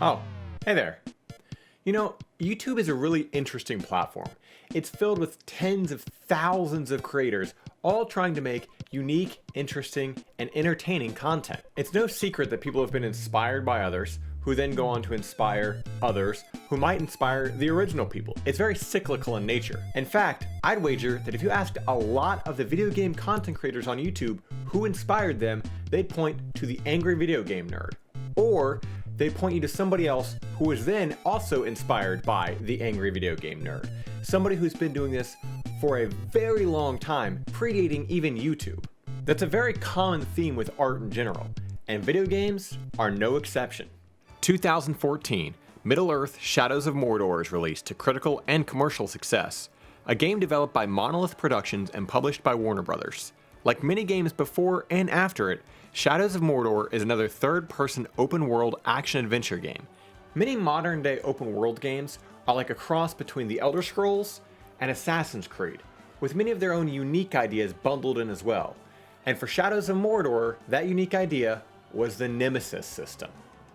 Oh, hey there. You know, YouTube is a really interesting platform. It's filled with tens of thousands of creators, all trying to make unique, interesting, and entertaining content. It's no secret that people have been inspired by others, who then go on to inspire others, who might inspire the original people. It's very cyclical in nature. In fact, I'd wager that if you asked a lot of the video game content creators on YouTube who inspired them, they'd point to the angry video game nerd. Or they'd point you to somebody else who was then also inspired by the angry video game nerd. Somebody who's been doing this for a very long time, predating even YouTube. That's a very common theme with art in general, and video games are no exception. 2014, Middle-earth: Shadows of Mordor is released to critical and commercial success, a game developed by Monolith Productions and published by Warner Brothers. Like many games before and after it, Shadows of Mordor is another third-person open-world action-adventure game. Many modern-day open-world games are like a cross between The Elder Scrolls and Assassin's Creed, with many of their own unique ideas bundled in as well. And for Shadows of Mordor, that unique idea was the Nemesis System.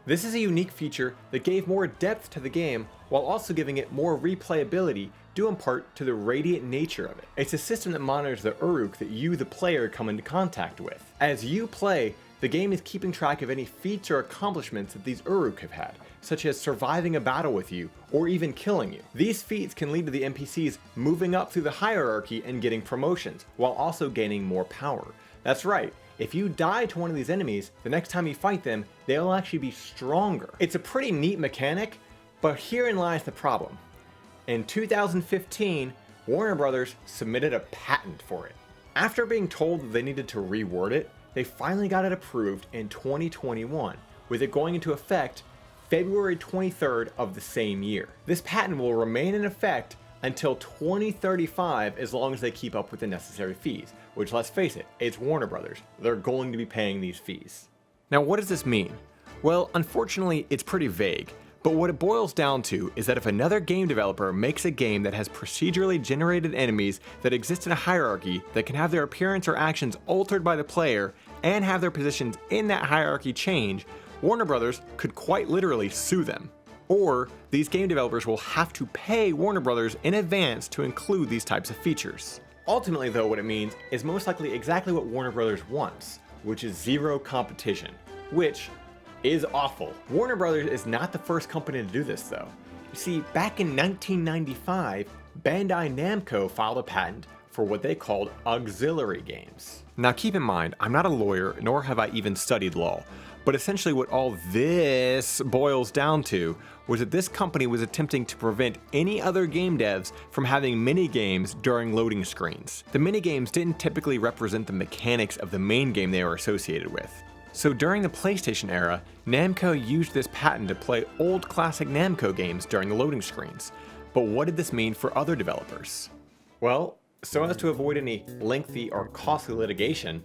This is a unique feature that gave more depth to the game while also giving it more replayability due in part to the radiant nature of it. It's a system that monitors the Uruk that you, the player, come into contact with. As you play, the game is keeping track of any feats or accomplishments that these Uruk have had, such as surviving a battle with you or even killing you. These feats can lead to the NPCs moving up through the hierarchy and getting promotions, while also gaining more power. That's right. If you die to one of these enemies, the next time you fight them, they'll actually be stronger. It's a pretty neat mechanic, but herein lies the problem. In 2015, Warner Brothers submitted a patent for it. After being told that they needed to reword it, they finally got it approved in 2021, with it going into effect February 23rd of the same year. This patent will remain in effect until 2035 as long as they keep up with the necessary fees, which, let's face it, it's Warner Brothers. They're going to be paying these fees. Now, what does this mean? Well, unfortunately, it's pretty vague, but what it boils down to is that if another game developer makes a game that has procedurally generated enemies that exist in a hierarchy that can have their appearance or actions altered by the player and have their positions in that hierarchy change, Warner Brothers could quite literally sue them. Or these game developers will have to pay Warner Brothers in advance to include these types of features. Ultimately though, what it means is most likely exactly what Warner Brothers wants, which is zero competition, which is awful. Warner Brothers is not the first company to do this though. You see, back in 1995, Bandai Namco filed a patent for what they called auxiliary games. Now keep in mind, I'm not a lawyer, nor have I even studied law, but essentially what all this boils down to was that this company was attempting to prevent any other game devs from having minigames during loading screens. The minigames didn't typically represent the mechanics of the main game they were associated with. So during the PlayStation era, Namco used this patent to play old classic Namco games during the loading screens. But what did this mean for other developers? Well, so as to avoid any lengthy or costly litigation,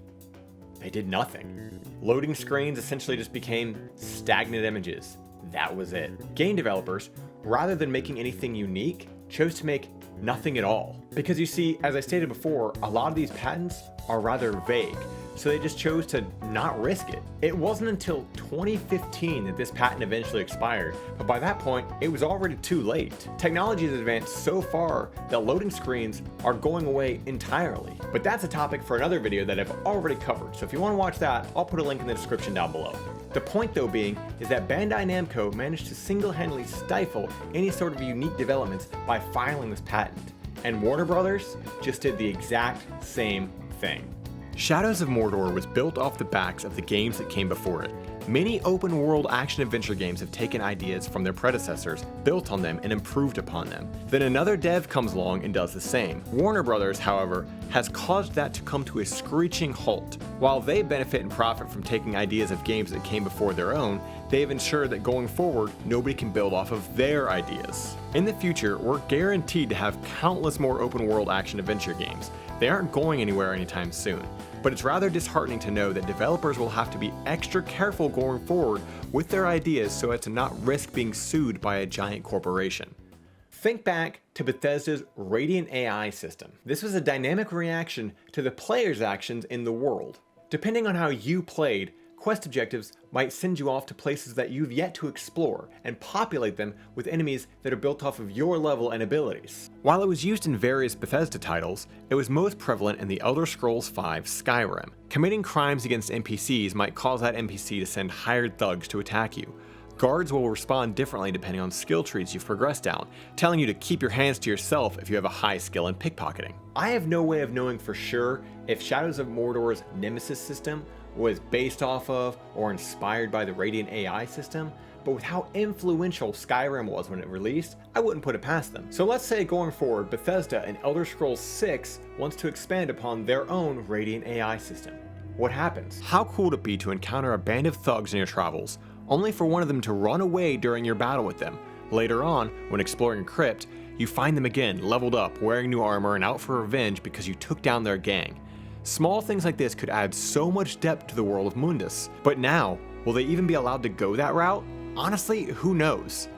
they did nothing. Loading screens essentially just became stagnant images. That was it. Game developers, rather than making anything unique, chose to make nothing at all. Because you see, as I stated before, a lot of these patents are rather vague, so they just chose to not risk it. It wasn't until 2015 that this patent eventually expired, but by that point, it was already too late. Technology has advanced so far that loading screens are going away entirely. But that's a topic for another video that I've already covered, so if you want to watch that, I'll put a link in the description down below. The point though being is that Bandai Namco managed to single-handedly stifle any sort of unique developments by filing this patent, and Warner Brothers just did the exact same thing. Shadows of Mordor was built off the backs of the games that came before it. Many open-world action-adventure games have taken ideas from their predecessors, built on them, and improved upon them. Then another dev comes along and does the same. Warner Brothers, however, has caused that to come to a screeching halt. While they benefit and profit from taking ideas of games that came before their own, they have ensured that going forward, nobody can build off of their ideas. In the future, we're guaranteed to have countless more open-world action-adventure games. They aren't going anywhere anytime soon, but it's rather disheartening to know that developers will have to be extra careful going forward with their ideas so as to not risk being sued by a giant corporation. Think back to Bethesda's Radiant AI system. This was a dynamic reaction to the player's actions in the world. Depending on how you played, quest objectives might send you off to places that you've yet to explore and populate them with enemies that are built off of your level and abilities. While it was used in various Bethesda titles, it was most prevalent in the Elder Scrolls V Skyrim. Committing crimes against NPCs might cause that NPC to send hired thugs to attack you. Guards will respond differently depending on skill trees you've progressed down, telling you to keep your hands to yourself if you have a high skill in pickpocketing. I have no way of knowing for sure if Shadows of Mordor's Nemesis System was based off of or inspired by the Radiant AI system, but with how influential Skyrim was when it released, I wouldn't put it past them. So let's say going forward, Bethesda and Elder Scrolls VI wants to expand upon their own Radiant AI system. What happens? How cool would it be to encounter a band of thugs in your travels, only for one of them to run away during your battle with them? Later on, when exploring a crypt, you find them again, leveled up, wearing new armor, and out for revenge because you took down their gang. Small things like this could add so much depth to the world of Mundus. But now, will they even be allowed to go that route? Honestly, who knows?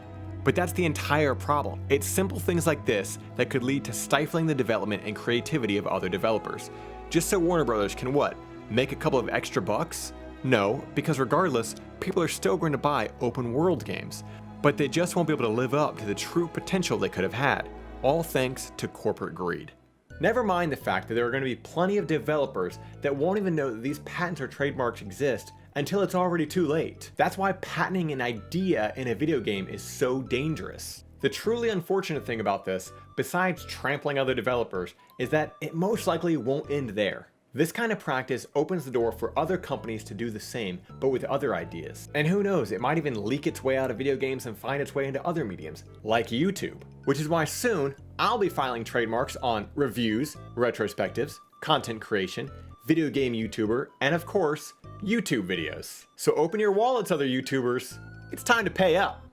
But that's the entire problem. It's simple things like this that could lead to stifling the development and creativity of other developers. Just so Warner Brothers can what? Make a couple of extra bucks? No, because regardless, people are still going to buy open world games, but they just won't be able to live up to the true potential they could have had, all thanks to corporate greed. Never mind the fact that there are going to be plenty of developers that won't even know that these patents or trademarks exist until it's already too late. That's why patenting an idea in a video game is so dangerous. The truly unfortunate thing about this, besides trampling other developers, is that it most likely won't end there. This kind of practice opens the door for other companies to do the same, but with other ideas. And who knows, it might even leak its way out of video games and find its way into other mediums, like YouTube. Which is why soon, I'll be filing trademarks on reviews, retrospectives, content creation, video game YouTuber, and of course, YouTube videos. So open your wallets, other YouTubers. It's time to pay up.